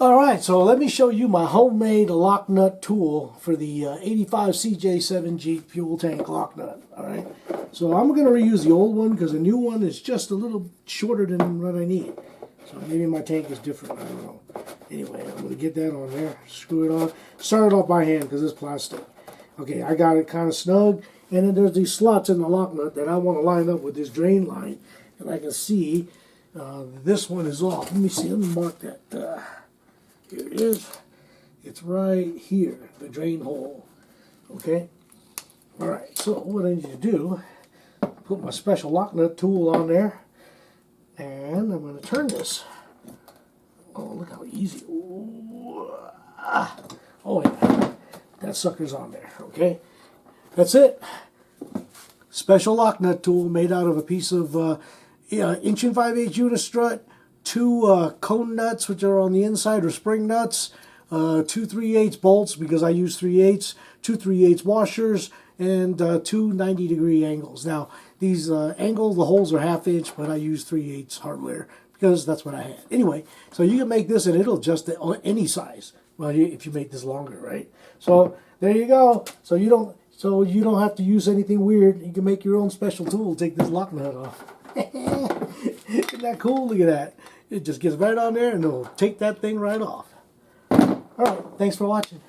Alright, so let me show you my homemade lock nut tool for the 85 CJ7 Jeep fuel tank lock nut. Alright, so I'm going to reuse the old one because the new one is just a little shorter than what I need. So maybe my tank is different, I don't know. Anyway, I'm going to get that on there, screw it on, start it off by hand because it's plastic. Okay, I got it kind of snug, and then there's these slots in the lock nut that I want to line up with this drain line. And I can see this one is off. Let me see, let me mark that. Here it is. It's right here, the drain hole. Okay? Alright, so what I need to do, put my special lock nut tool on there, and I'm going to turn this. Oh, look how easy. Ooh, ah. Oh, yeah. That sucker's on there. Okay? That's it. Special lock nut tool made out of a piece of 1 5/8" unistrut, 2 cone nuts, which are on the inside, or spring nuts, 2 3/8 bolts, because I use 3/8, 2 3/8 washers, and 2 90-degree angles. Now, these angles, the holes are 1/2 inch, but I use 3/8 hardware because that's what I had. Anyway, so you can make this and it'll adjust to any size. Well, if you make this longer, right? So there you go. So you don't have to use anything weird. You can make your own special tool. Take this lock nut off. Isn't that cool? Look at that. It just gets right on there and it'll take that thing right off. All right. Thanks for watching.